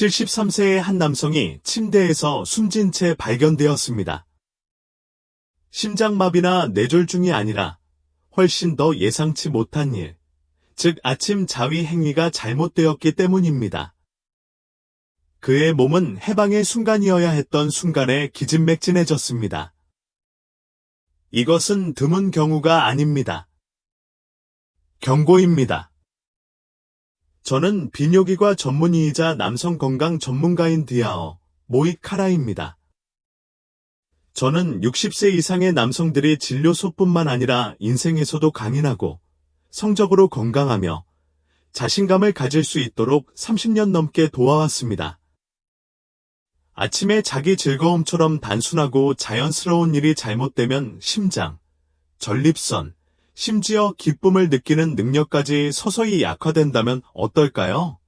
73세의 한 남성이 침대에서 숨진 채 발견되었습니다. 심장마비나 뇌졸중이 아니라 훨씬 더 예상치 못한 일, 즉 아침 자위 행위가 잘못되었기 때문입니다. 그의 몸은 해방의 순간이어야 했던 순간에 기진맥진해졌습니다. 이것은 드문 경우가 아닙니다. 경고입니다. 저는 비뇨기과 전문의이자 남성 건강 전문가인 디아어 모이카라입니다. 저는 60세 이상의 남성들이 진료소뿐만 아니라 인생에서도 강인하고 성적으로 건강하며 자신감을 가질 수 있도록 30년 넘게 도와왔습니다. 아침에 자기 즐거움처럼 단순하고 자연스러운 일이 잘못되면 심장, 전립선, 심지어 기쁨을 느끼는 능력까지 서서히 약화된다면 어떨까요?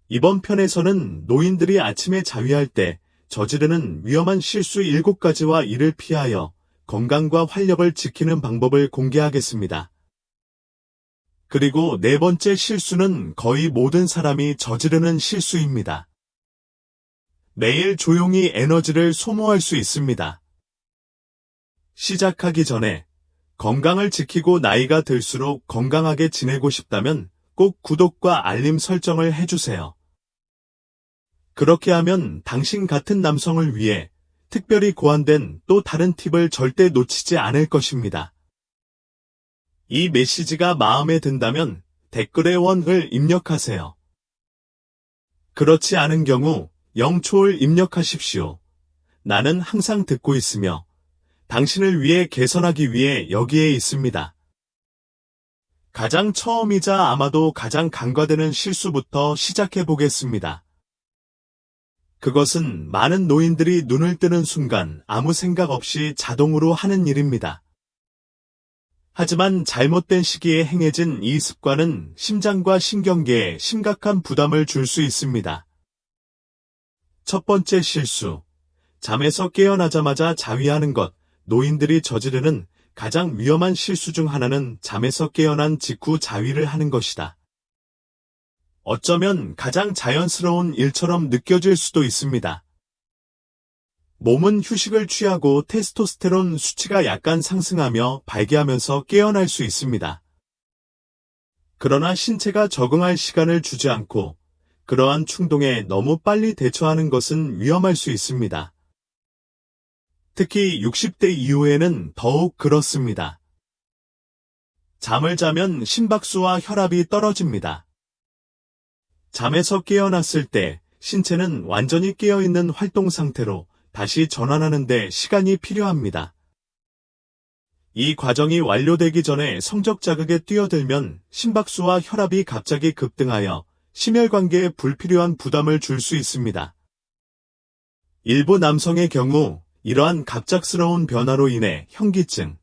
이번 편에서는 노인들이 아침에 자위할 때 저지르는 위험한 실수 7가지와 이를 피하여 건강과 활력을 지키는 방법을 공개하겠습니다. 그리고 네 번째 실수는 거의 모든 사람이 저지르는 실수입니다. 매일 조용히 에너지를 소모할 수 있습니다. 시작하기 전에 건강을 지키고 나이가 들수록 건강하게 지내고 싶다면 꼭 구독과 알림 설정을 해주세요. 그렇게 하면 당신 같은 남성을 위해 특별히 고안된 또 다른 팁을 절대 놓치지 않을 것입니다. 이 메시지가 마음에 든다면 댓글에 원을 입력하세요. 그렇지 않은 경우 0초를 입력하십시오. 나는 항상 듣고 있으며 당신을 위해 개선하기 위해 여기에 있습니다. 가장 처음이자 아마도 가장 간과되는 실수부터 시작해 보겠습니다. 그것은 많은 노인들이 눈을 뜨는 순간 아무 생각 없이 자동으로 하는 일입니다. 하지만 잘못된 시기에 행해진 이 습관은 심장과 신경계에 심각한 부담을 줄 수 있습니다. 첫 번째 실수, 잠에서 깨어나자마자 자위하는 것. 노인들이 저지르는 가장 위험한 실수 중 하나는 잠에서 깨어난 직후 자위를 하는 것이다. 어쩌면 가장 자연스러운 일처럼 느껴질 수도 있습니다. 몸은 휴식을 취하고 테스토스테론 수치가 약간 상승하며 발기하면서 깨어날 수 있습니다. 그러나 신체가 적응할 시간을 주지 않고 그러한 충동에 너무 빨리 대처하는 것은 위험할 수 있습니다. 특히 60대 이후에는 더욱 그렇습니다. 잠을 자면 심박수와 혈압이 떨어집니다. 잠에서 깨어났을 때 신체는 완전히 깨어있는 활동 상태로 다시 전환하는 데 시간이 필요합니다. 이 과정이 완료되기 전에 성적 자극에 뛰어들면 심박수와 혈압이 갑자기 급등하여 심혈관계에 불필요한 부담을 줄 수 있습니다. 일부 남성의 경우 이러한 갑작스러운 변화로 인해 현기증,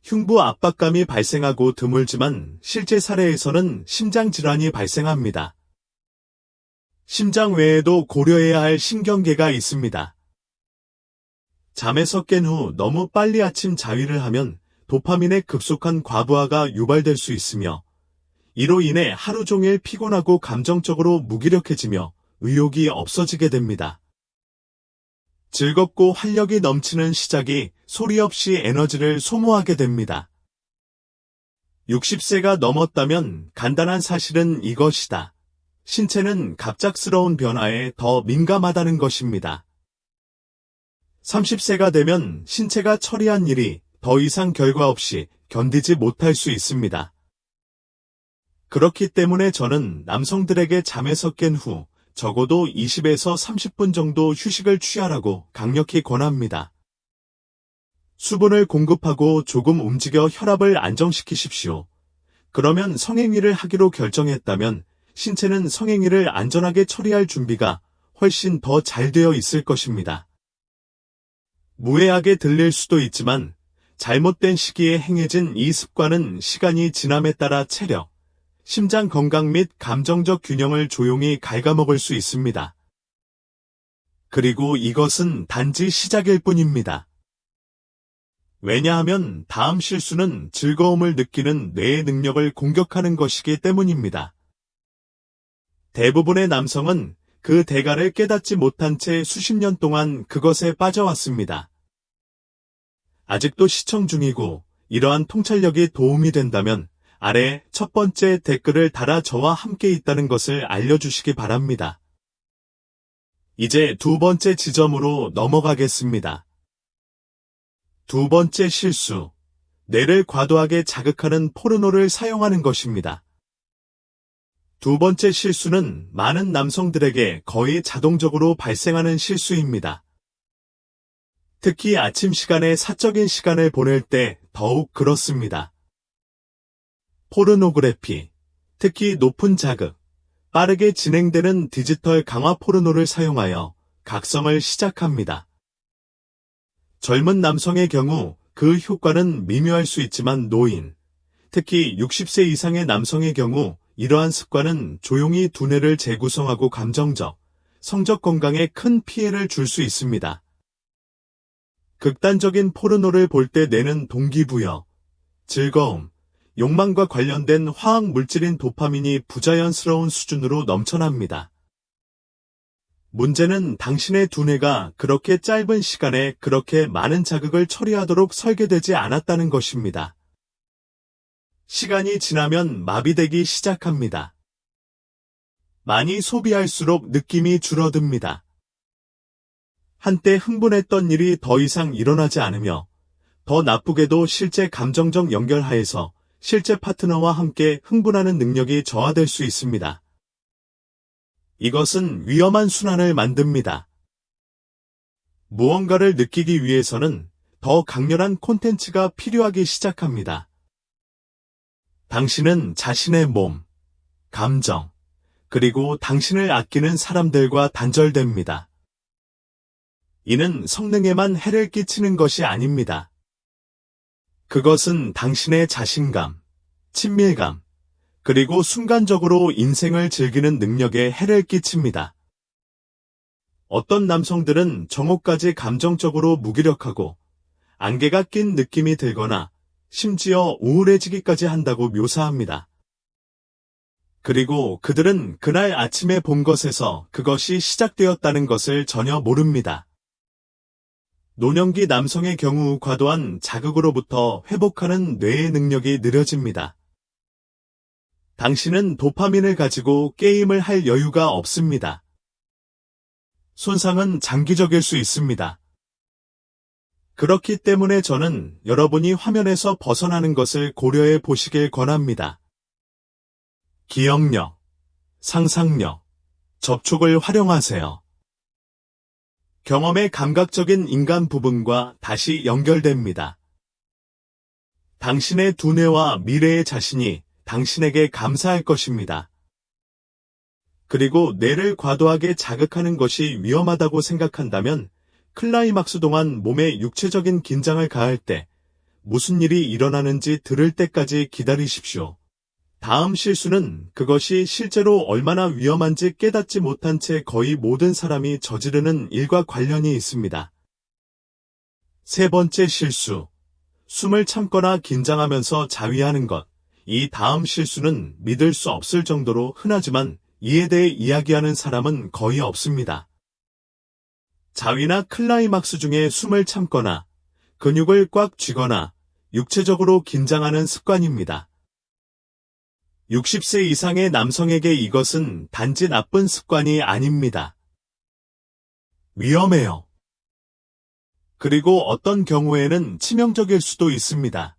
흉부 압박감이 발생하고 드물지만 실제 사례에서는 심장질환이 발생합니다. 심장 외에도 고려해야 할 신경계가 있습니다. 잠에서 깬 후 너무 빨리 아침 자위를 하면 도파민의 급속한 과부하가 유발될 수 있으며 이로 인해 하루 종일 피곤하고 감정적으로 무기력해지며 의욕이 없어지게 됩니다. 즐겁고 활력이 넘치는 시작이 소리 없이 에너지를 소모하게 됩니다. 60세가 넘었다면 간단한 사실은 이것이다. 신체는 갑작스러운 변화에 더 민감하다는 것입니다. 30세가 되면 신체가 처리한 일이 더 이상 결과 없이 견디지 못할 수 있습니다. 그렇기 때문에 저는 남성들에게 잠에서 깬 후 적어도 20에서 30분 정도 휴식을 취하라고 강력히 권합니다. 수분을 공급하고 조금 움직여 혈압을 안정시키십시오. 그러면 성행위를 하기로 결정했다면 신체는 성행위를 안전하게 처리할 준비가 훨씬 더 잘 되어 있을 것입니다. 무해하게 들릴 수도 있지만 잘못된 시기에 행해진 이 습관은 시간이 지남에 따라 체력, 심장 건강 및 감정적 균형을 조용히 갉아먹을 수 있습니다. 그리고 이것은 단지 시작일 뿐입니다. 왜냐하면 다음 실수는 즐거움을 느끼는 뇌의 능력을 공격하는 것이기 때문입니다. 대부분의 남성은 그 대가를 깨닫지 못한 채 수십 년 동안 그것에 빠져왔습니다. 아직도 시청 중이고 이러한 통찰력이 도움이 된다면 아래 첫 번째 댓글을 달아 저와 함께 있다는 것을 알려주시기 바랍니다. 이제 두 번째 지점으로 넘어가겠습니다. 두 번째 실수, 뇌를 과도하게 자극하는 포르노를 사용하는 것입니다. 두 번째 실수는 많은 남성들에게 거의 자동적으로 발생하는 실수입니다. 특히 아침 시간에 사적인 시간을 보낼 때 더욱 그렇습니다. 포르노그래피, 특히 높은 자극, 빠르게 진행되는 디지털 강화 포르노를 사용하여 각성을 시작합니다. 젊은 남성의 경우 그 효과는 미묘할 수 있지만 노인, 특히 60세 이상의 남성의 경우 이러한 습관은 조용히 두뇌를 재구성하고 감정적, 성적 건강에 큰 피해를 줄 수 있습니다. 극단적인 포르노를 볼 때 뇌는 동기부여, 즐거움, 욕망과 관련된 화학 물질인 도파민이 부자연스러운 수준으로 넘쳐납니다. 문제는 당신의 두뇌가 그렇게 짧은 시간에 그렇게 많은 자극을 처리하도록 설계되지 않았다는 것입니다. 시간이 지나면 마비되기 시작합니다. 많이 소비할수록 느낌이 줄어듭니다. 한때 흥분했던 일이 더 이상 일어나지 않으며 더 나쁘게도 실제 감정적 연결하에서 실제 파트너와 함께 흥분하는 능력이 저하될 수 있습니다. 이것은 위험한 순환을 만듭니다. 무언가를 느끼기 위해서는 더 강렬한 콘텐츠가 필요하기 시작합니다. 당신은 자신의 몸, 감정, 그리고 당신을 아끼는 사람들과 단절됩니다. 이는 성능에만 해를 끼치는 것이 아닙니다. 그것은 당신의 자신감, 친밀감, 그리고 순간적으로 인생을 즐기는 능력에 해를 끼칩니다. 어떤 남성들은 정오까지 감정적으로 무기력하고 안개가 낀 느낌이 들거나 심지어 우울해지기까지 한다고 묘사합니다. 그리고 그들은 그날 아침에 본 것에서 그것이 시작되었다는 것을 전혀 모릅니다. 노년기 남성의 경우 과도한 자극으로부터 회복하는 뇌의 능력이 느려집니다. 당신은 도파민을 가지고 게임을 할 여유가 없습니다. 손상은 장기적일 수 있습니다. 그렇기 때문에 저는 여러분이 화면에서 벗어나는 것을 고려해 보시길 권합니다. 기억력, 상상력, 접촉을 활용하세요. 경험의 감각적인 인간 부분과 다시 연결됩니다. 당신의 두뇌와 미래의 자신이 당신에게 감사할 것입니다. 그리고 뇌를 과도하게 자극하는 것이 위험하다고 생각한다면 클라이막스 동안 몸에 육체적인 긴장을 가할 때 무슨 일이 일어나는지 들을 때까지 기다리십시오. 다음 실수는 그것이 실제로 얼마나 위험한지 깨닫지 못한 채 거의 모든 사람이 저지르는 일과 관련이 있습니다. 세 번째 실수, 숨을 참거나 긴장하면서 자위하는 것. 이 다음 실수는 믿을 수 없을 정도로 흔하지만 이에 대해 이야기하는 사람은 거의 없습니다. 자위나 클라이막스 중에 숨을 참거나 근육을 꽉 쥐거나 육체적으로 긴장하는 습관입니다. 60세 이상의 남성에게 이것은 단지 나쁜 습관이 아닙니다. 위험해요. 그리고 어떤 경우에는 치명적일 수도 있습니다.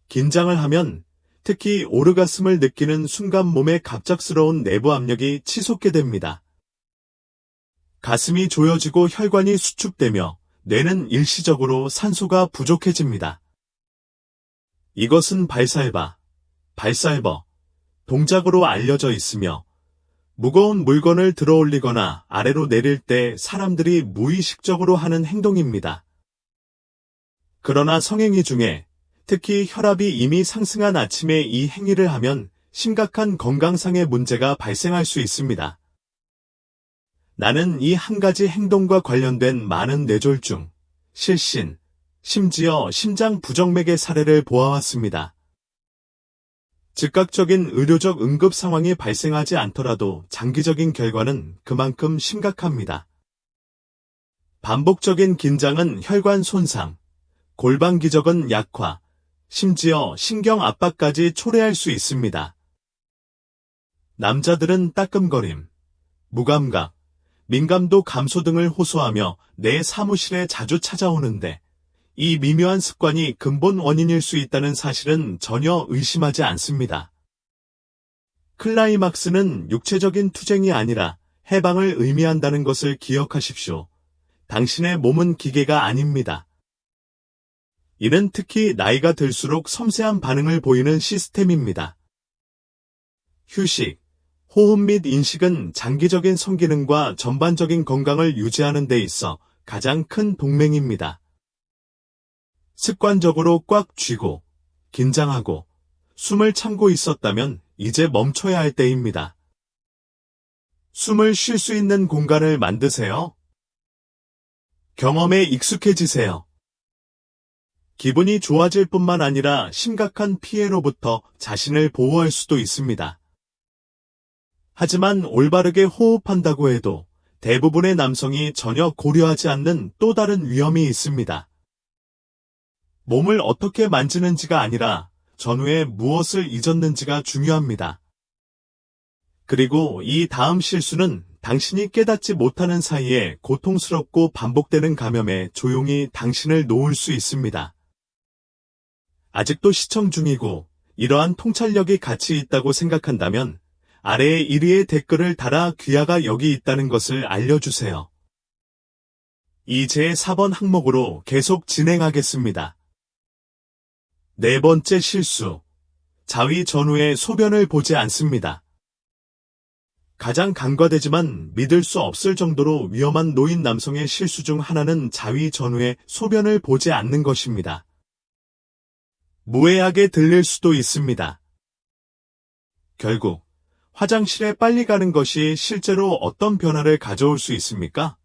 긴장을 하면 특히 오르가슴을 느끼는 순간 몸의 갑작스러운 내부 압력이 치솟게 됩니다. 가슴이 조여지고 혈관이 수축되며 뇌는 일시적으로 산소가 부족해집니다. 이것은 발살버, 동작으로 알려져 있으며 무거운 물건을 들어올리거나 아래로 내릴 때 사람들이 무의식적으로 하는 행동입니다. 그러나 성행위 중에 특히 혈압이 이미 상승한 아침에 이 행위를 하면 심각한 건강상의 문제가 발생할 수 있습니다. 나는 이 한 가지 행동과 관련된 많은 뇌졸중, 실신, 심지어 심장 부정맥의 사례를 보아왔습니다. 즉각적인 의료적 응급 상황이 발생하지 않더라도 장기적인 결과는 그만큼 심각합니다. 반복적인 긴장은 혈관 손상, 골반 기적은 약화, 심지어 신경 압박까지 초래할 수 있습니다. 남자들은 따끔거림, 무감각, 민감도 감소 등을 호소하며 내 사무실에 자주 찾아오는데 이 미묘한 습관이 근본 원인일 수 있다는 사실은 전혀 의심하지 않습니다. 클라이막스는 육체적인 투쟁이 아니라 해방을 의미한다는 것을 기억하십시오. 당신의 몸은 기계가 아닙니다. 이는 특히 나이가 들수록 섬세한 반응을 보이는 시스템입니다. 휴식, 호흡 및 인식은 장기적인 성기능과 전반적인 건강을 유지하는 데 있어 가장 큰 동맹입니다. 습관적으로 꽉 쥐고, 긴장하고, 숨을 참고 있었다면 이제 멈춰야 할 때입니다. 숨을 쉴 수 있는 공간을 만드세요. 경험에 익숙해지세요. 기분이 좋아질 뿐만 아니라 심각한 피해로부터 자신을 보호할 수도 있습니다. 하지만 올바르게 호흡한다고 해도 대부분의 남성이 전혀 고려하지 않는 또 다른 위험이 있습니다. 몸을 어떻게 만지는지가 아니라 전후에 무엇을 잊었는지가 중요합니다. 그리고 이 다음 실수는 당신이 깨닫지 못하는 사이에 고통스럽고 반복되는 감염에 조용히 당신을 놓을 수 있습니다. 아직도 시청 중이고 이러한 통찰력이 가치 있다고 생각한다면 아래에 1위의 댓글을 달아 귀하가 여기 있다는 것을 알려주세요. 이 제4번 항목으로 계속 진행하겠습니다. 네 번째 실수. 자위 전후에 소변을 보지 않습니다. 가장 간과되지만 믿을 수 없을 정도로 위험한 노인 남성의 실수 중 하나는 자위 전후에 소변을 보지 않는 것입니다. 무해하게 들릴 수도 있습니다. 결국 화장실에 빨리 가는 것이 실제로 어떤 변화를 가져올 수 있습니까?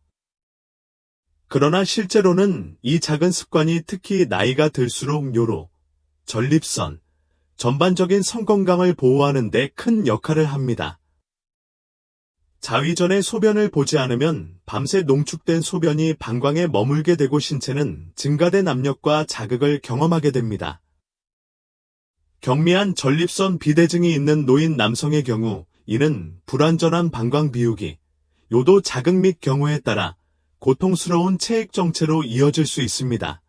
그러나 실제로는 이 작은 습관이 특히 나이가 들수록 요로, 전립선, 전반적인 성건강을 보호하는 데 큰 역할을 합니다. 자위 전에 소변을 보지 않으면 밤새 농축된 소변이 방광에 머물게 되고 신체는 증가된 압력과 자극을 경험하게 됩니다. 경미한 전립선 비대증이 있는 노인 남성의 경우 이는 불완전한 방광 비우기, 요도 자극 및 경우에 따라 고통스러운 체액 정체로 이어질 수 있습니다.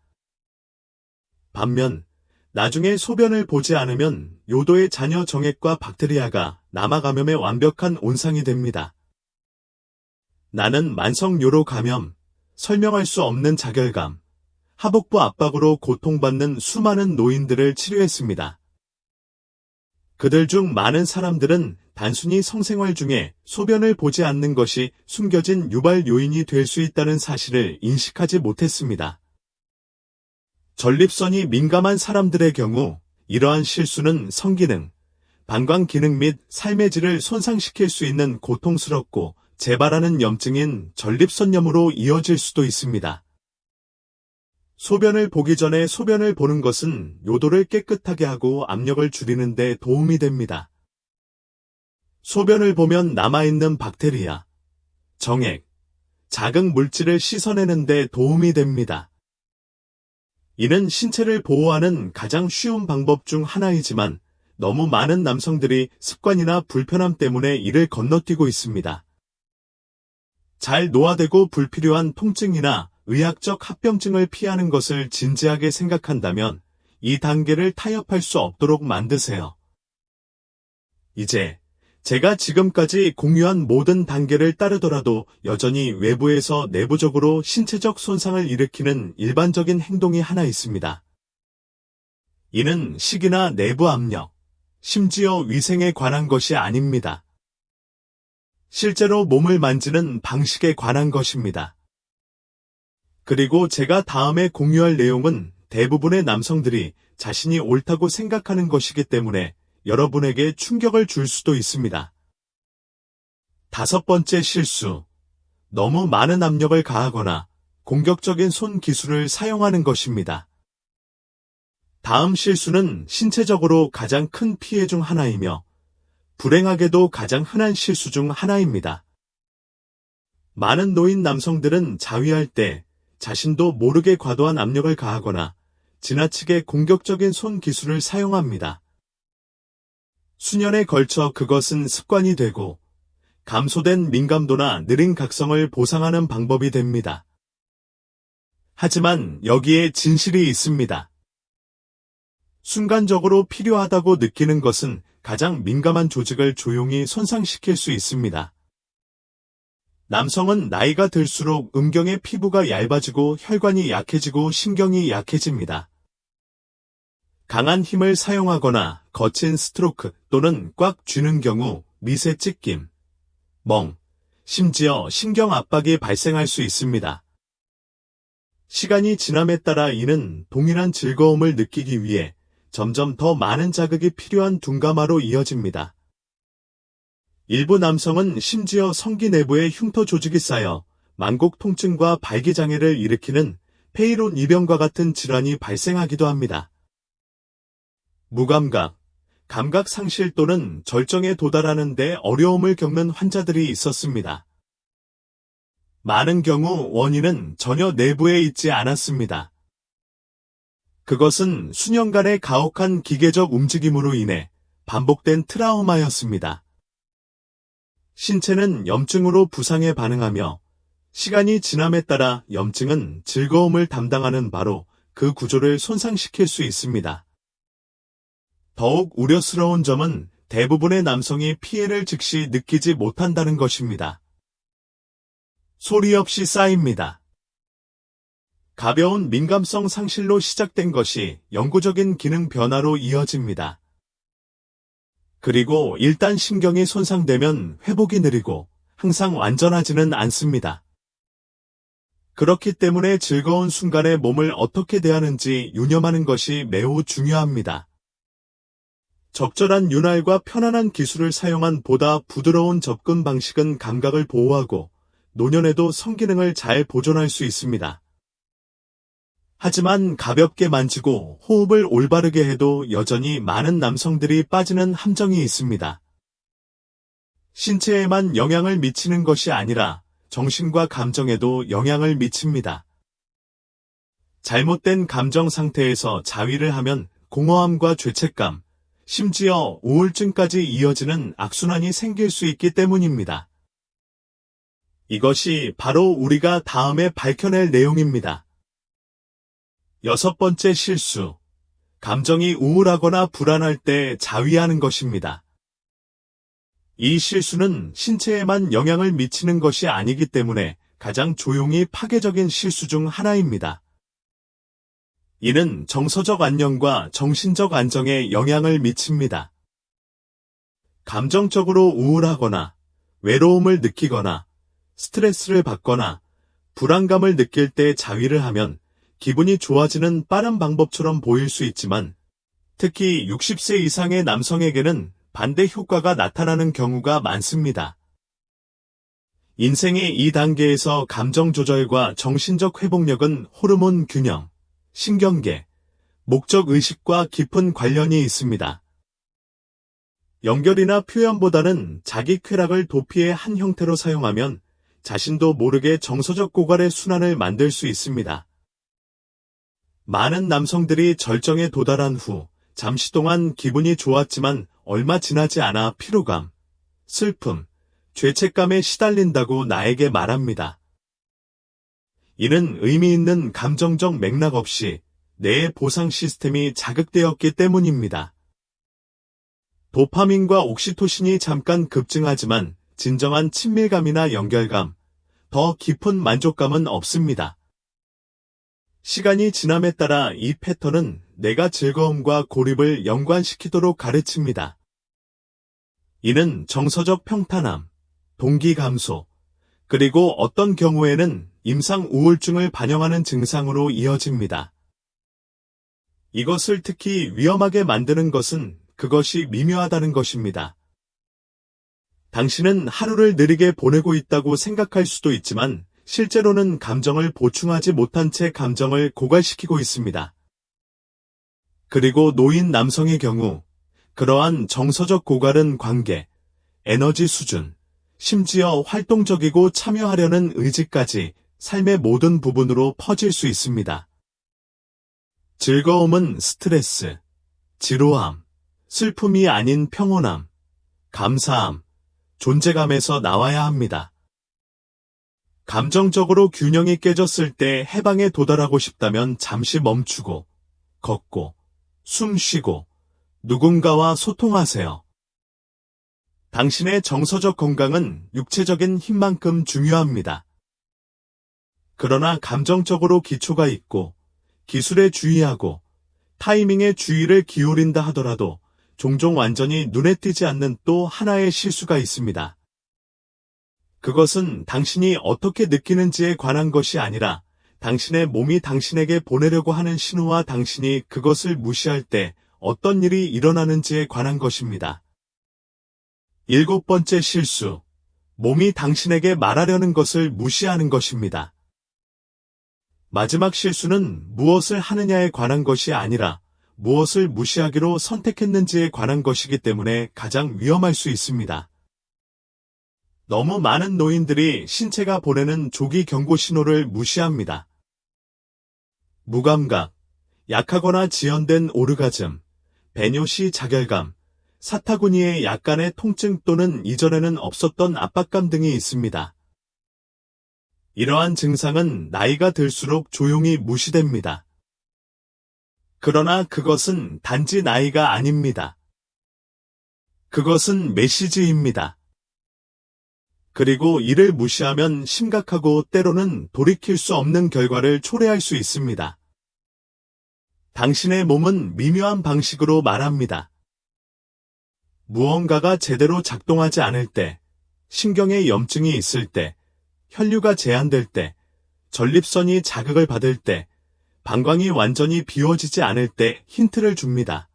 반면 나중에 소변을 보지 않으면 요도의 잔여 정액과 박테리아가 남아 감염의 완벽한 온상이 됩니다. 나는 만성 요로 감염, 설명할 수 없는 자결감, 하복부 압박으로 고통받는 수많은 노인들을 치료했습니다. 그들 중 많은 사람들은 단순히 성생활 중에 소변을 보지 않는 것이 숨겨진 유발 요인이 될 수 있다는 사실을 인식하지 못했습니다. 전립선이 민감한 사람들의 경우 이러한 실수는 성기능, 방광 기능 및 삶의 질을 손상시킬 수 있는 고통스럽고 재발하는 염증인 전립선염으로 이어질 수도 있습니다. 소변을 보기 전에 소변을 보는 것은 요도를 깨끗하게 하고 압력을 줄이는 데 도움이 됩니다. 소변을 보면 남아있는 박테리아, 정액, 자극 물질을 씻어내는 데 도움이 됩니다. 이는 신체를 보호하는 가장 쉬운 방법 중 하나이지만 너무 많은 남성들이 습관이나 불편함 때문에 이를 건너뛰고 있습니다. 잘 노화되고 불필요한 통증이나 의학적 합병증을 피하는 것을 진지하게 생각한다면 이 단계를 타협할 수 없도록 만드세요. 이제 제가 지금까지 공유한 모든 단계를 따르더라도 여전히 외부에서 내부적으로 신체적 손상을 일으키는 일반적인 행동이 하나 있습니다. 이는 식이나 내부 압력, 심지어 위생에 관한 것이 아닙니다. 실제로 몸을 만지는 방식에 관한 것입니다. 그리고 제가 다음에 공유할 내용은 대부분의 남성들이 자신이 옳다고 생각하는 것이기 때문에 여러분에게 충격을 줄 수도 있습니다. 다섯 번째 실수. 너무 많은 압력을 가하거나 공격적인 손 기술을 사용하는 것입니다. 다음 실수는 신체적으로 가장 큰 피해 중 하나이며 불행하게도 가장 흔한 실수 중 하나입니다. 많은 노인 남성들은 자위할 때 자신도 모르게 과도한 압력을 가하거나 지나치게 공격적인 손 기술을 사용합니다. 수년에 걸쳐 그것은 습관이 되고 감소된 민감도나 느린 각성을 보상하는 방법이 됩니다. 하지만 여기에 진실이 있습니다. 순간적으로 필요하다고 느끼는 것은 가장 민감한 조직을 조용히 손상시킬 수 있습니다. 남성은 나이가 들수록 음경의 피부가 얇아지고 혈관이 약해지고 신경이 약해집니다. 강한 힘을 사용하거나 거친 스트로크 또는 꽉 쥐는 경우 미세 찢김, 멍, 심지어 신경 압박이 발생할 수 있습니다. 시간이 지남에 따라 이는 동일한 즐거움을 느끼기 위해 점점 더 많은 자극이 필요한 둔감화로 이어집니다. 일부 남성은 심지어 성기 내부에 흉터 조직이 쌓여 만곡 통증과 발기장애를 일으키는 페이론 이병과 같은 질환이 발생하기도 합니다. 무감각, 감각 상실 또는 절정에 도달하는 데 어려움을 겪는 환자들이 있었습니다. 많은 경우 원인은 전혀 내부에 있지 않았습니다. 그것은 수년간의 가혹한 기계적 움직임으로 인해 반복된 트라우마였습니다. 신체는 염증으로 부상에 반응하며 시간이 지남에 따라 염증은 즐거움을 담당하는 바로 그 구조를 손상시킬 수 있습니다. 더욱 우려스러운 점은 대부분의 남성이 피해를 즉시 느끼지 못한다는 것입니다. 소리 없이 쌓입니다. 가벼운 민감성 상실로 시작된 것이 영구적인 기능 변화로 이어집니다. 그리고 일단 신경이 손상되면 회복이 느리고 항상 완전하지는 않습니다. 그렇기 때문에 즐거운 순간에 몸을 어떻게 대하는지 유념하는 것이 매우 중요합니다. 적절한 윤활과 편안한 기술을 사용한 보다 부드러운 접근 방식은 감각을 보호하고 노년에도 성기능을 잘 보존할 수 있습니다. 하지만 가볍게 만지고 호흡을 올바르게 해도 여전히 많은 남성들이 빠지는 함정이 있습니다. 신체에만 영향을 미치는 것이 아니라 정신과 감정에도 영향을 미칩니다. 잘못된 감정 상태에서 자위를 하면 공허함과 죄책감, 심지어 우울증까지 이어지는 악순환이 생길 수 있기 때문입니다. 이것이 바로 우리가 다음에 밝혀낼 내용입니다. 6번째 실수. 감정이 우울하거나 불안할 때 자위하는 것입니다. 이 실수는 신체에만 영향을 미치는 것이 아니기 때문에 가장 조용히 파괴적인 실수 중 하나입니다. 이는 정서적 안녕과 정신적 안정에 영향을 미칩니다. 감정적으로 우울하거나 외로움을 느끼거나 스트레스를 받거나 불안감을 느낄 때 자위를 하면 기분이 좋아지는 빠른 방법처럼 보일 수 있지만 특히 60세 이상의 남성에게는 반대 효과가 나타나는 경우가 많습니다. 인생의 이 단계에서 감정 조절과 정신적 회복력은 호르몬 균형, 신경계, 목적 의식과 깊은 관련이 있습니다. 연결이나 표현보다는 자기 쾌락을 도피의 한 형태로 사용하면 자신도 모르게 정서적 고갈의 순환을 만들 수 있습니다. 많은 남성들이 절정에 도달한 후 잠시 동안 기분이 좋았지만 얼마 지나지 않아 피로감, 슬픔, 죄책감에 시달린다고 나에게 말합니다. 이는 의미 있는 감정적 맥락 없이 뇌의 보상 시스템이 자극되었기 때문입니다. 도파민과 옥시토신이 잠깐 급증하지만 진정한 친밀감이나 연결감, 더 깊은 만족감은 없습니다. 시간이 지남에 따라 이 패턴은 내가 즐거움과 고립을 연관시키도록 가르칩니다. 이는 정서적 평탄함, 동기 감소, 그리고 어떤 경우에는 임상 우울증을 반영하는 증상으로 이어집니다. 이것을 특히 위험하게 만드는 것은 그것이 미묘하다는 것입니다. 당신은 하루를 느리게 보내고 있다고 생각할 수도 있지만 실제로는 감정을 보충하지 못한 채 감정을 고갈시키고 있습니다. 그리고 노인 남성의 경우 그러한 정서적 고갈은 관계, 에너지 수준, 심지어 활동적이고 참여하려는 의지까지 삶의 모든 부분으로 퍼질 수 있습니다. 즐거움은 스트레스, 지루함, 슬픔이 아닌 평온함, 감사함, 존재감에서 나와야 합니다. 감정적으로 균형이 깨졌을 때 해방에 도달하고 싶다면 잠시 멈추고, 걷고, 숨 쉬고, 누군가와 소통하세요. 당신의 정서적 건강은 육체적인 힘만큼 중요합니다. 그러나 감정적으로 기초가 있고, 기술에 주의하고, 타이밍에 주의를 기울인다 하더라도 종종 완전히 눈에 띄지 않는 또 하나의 실수가 있습니다. 그것은 당신이 어떻게 느끼는지에 관한 것이 아니라 당신의 몸이 당신에게 보내려고 하는 신호와 당신이 그것을 무시할 때 어떤 일이 일어나는지에 관한 것입니다. 7번째 실수. 몸이 당신에게 말하려는 것을 무시하는 것입니다. 마지막 실수는 무엇을 하느냐에 관한 것이 아니라 무엇을 무시하기로 선택했는지에 관한 것이기 때문에 가장 위험할 수 있습니다. 너무 많은 노인들이 신체가 보내는 조기 경고 신호를 무시합니다. 무감각, 약하거나 지연된 오르가즘, 배뇨시 자결감, 사타구니의 약간의 통증 또는 이전에는 없었던 압박감 등이 있습니다. 이러한 증상은 나이가 들수록 조용히 무시됩니다. 그러나 그것은 단지 나이가 아닙니다. 그것은 메시지입니다. 그리고 이를 무시하면 심각하고 때로는 돌이킬 수 없는 결과를 초래할 수 있습니다. 당신의 몸은 미묘한 방식으로 말합니다. 무언가가 제대로 작동하지 않을 때, 신경에 염증이 있을 때, 혈류가 제한될 때, 전립선이 자극을 받을 때, 방광이 완전히 비워지지 않을 때 힌트를 줍니다.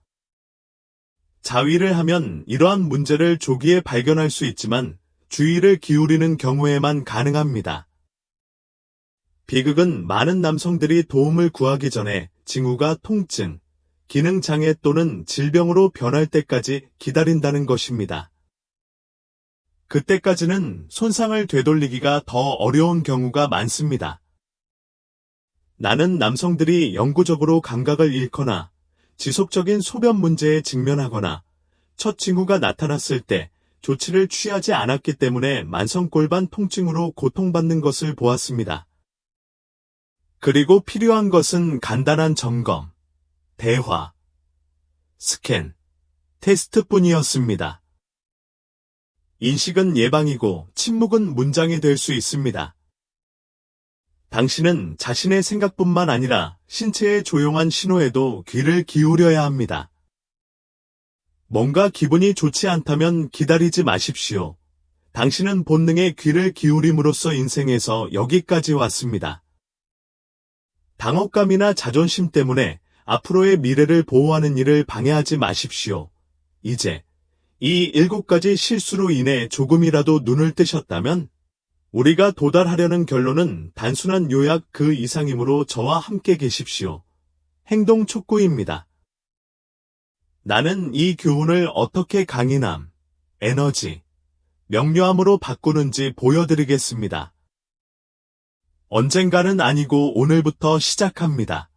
자위를 하면 이러한 문제를 조기에 발견할 수 있지만 주의를 기울이는 경우에만 가능합니다. 비극은 많은 남성들이 도움을 구하기 전에 징후가 통증, 기능장애 또는 질병으로 변할 때까지 기다린다는 것입니다. 그때까지는 손상을 되돌리기가 더 어려운 경우가 많습니다. 나는 남성들이 영구적으로 감각을 잃거나 지속적인 소변 문제에 직면하거나 첫 징후가 나타났을 때 조치를 취하지 않았기 때문에 만성골반 통증으로 고통받는 것을 보았습니다. 그리고 필요한 것은 간단한 점검, 대화, 스캔, 테스트뿐이었습니다. 인식은 예방이고 침묵은 문장이 될 수 있습니다. 당신은 자신의 생각뿐만 아니라 신체의 조용한 신호에도 귀를 기울여야 합니다. 뭔가 기분이 좋지 않다면 기다리지 마십시오. 당신은 본능에 귀를 기울임으로써 인생에서 여기까지 왔습니다. 당혹감이나 자존심 때문에 앞으로의 미래를 보호하는 일을 방해하지 마십시오. 이제 이 7가지 실수로 인해 조금이라도 눈을 뜨셨다면 우리가 도달하려는 결론은 단순한 요약 그 이상이므로 저와 함께 계십시오. 행동 촉구입니다. 나는 이 교훈을 어떻게 강인함, 에너지, 명료함으로 바꾸는지 보여드리겠습니다. 언젠가는 아니고 오늘부터 시작합니다.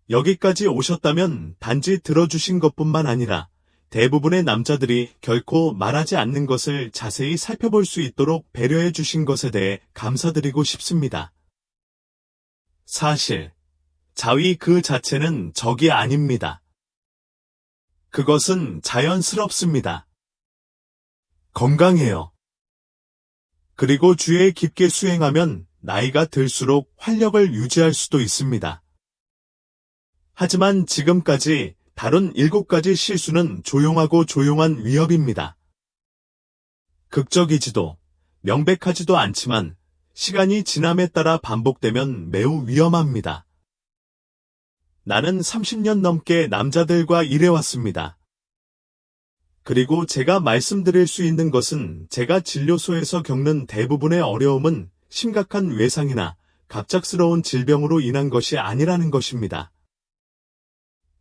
여기까지 오셨다면 단지 들어주신 것뿐만 아니라 대부분의 남자들이 결코 말하지 않는 것을 자세히 살펴볼 수 있도록 배려해 주신 것에 대해 감사드리고 싶습니다. 사실, 자위 그 자체는 적이 아닙니다. 그것은 자연스럽습니다. 건강해요. 그리고 주에 깊게 수행하면 나이가 들수록 활력을 유지할 수도 있습니다. 하지만 지금까지 다른 7가지 실수는 조용하고 조용한 위협입니다. 극적이지도 명백하지도 않지만 시간이 지남에 따라 반복되면 매우 위험합니다. 나는 30년 넘게 남자들과 일해왔습니다. 그리고 제가 말씀드릴 수 있는 것은 제가 진료소에서 겪는 대부분의 어려움은 심각한 외상이나 갑작스러운 질병으로 인한 것이 아니라는 것입니다.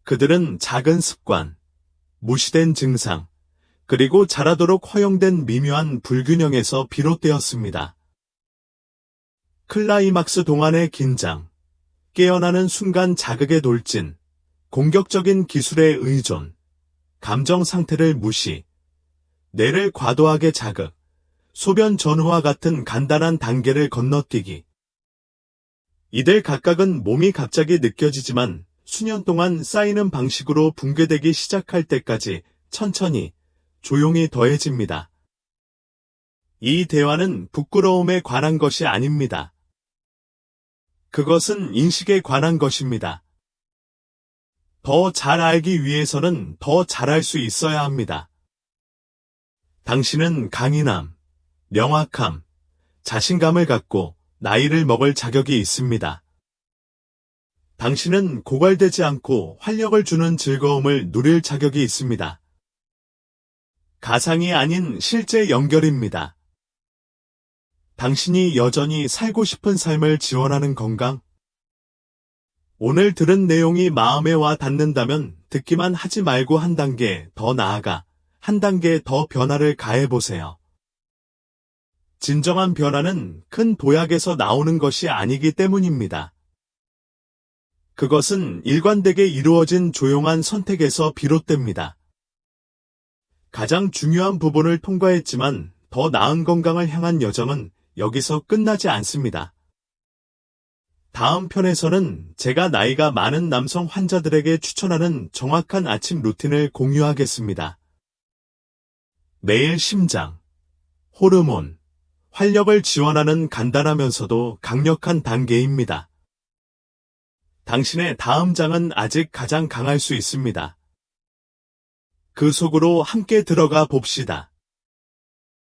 그들은 작은 습관, 무시된 증상, 그리고 자라도록 허용된 미묘한 불균형에서 비롯되었습니다. 클라이막스 동안의 긴장, 깨어나는 순간 자극의 돌진, 공격적인 기술의 의존, 감정 상태를 무시, 뇌를 과도하게 자극, 소변 전후와 같은 간단한 단계를 건너뛰기. 이들 각각은 몸이 갑자기 느껴지지만 수년 동안 쌓이는 방식으로 붕괴되기 시작할 때까지 천천히, 조용히 더해집니다. 이 대화는 부끄러움에 관한 것이 아닙니다. 그것은 인식에 관한 것입니다. 더 잘 알기 위해서는 더 잘할 수 있어야 합니다. 당신은 강인함, 명확함, 자신감을 갖고 나이를 먹을 자격이 있습니다. 당신은 고갈되지 않고 활력을 주는 즐거움을 누릴 자격이 있습니다. 가상이 아닌 실제 연결입니다. 당신이 여전히 살고 싶은 삶을 지원하는 건강? 오늘 들은 내용이 마음에 와 닿는다면 듣기만 하지 말고 한 단계 더 나아가 한 단계 더 변화를 가해보세요. 진정한 변화는 큰 도약에서 나오는 것이 아니기 때문입니다. 그것은 일관되게 이루어진 조용한 선택에서 비롯됩니다. 가장 중요한 부분을 통과했지만 더 나은 건강을 향한 여정은 여기서 끝나지 않습니다. 다음 편에서는 제가 나이가 많은 남성 환자들에게 추천하는 정확한 아침 루틴을 공유하겠습니다. 매일 심장, 호르몬, 활력을 지원하는 간단하면서도 강력한 단계입니다. 당신의 다음 장은 아직 가장 강할 수 있습니다. 그 속으로 함께 들어가 봅시다.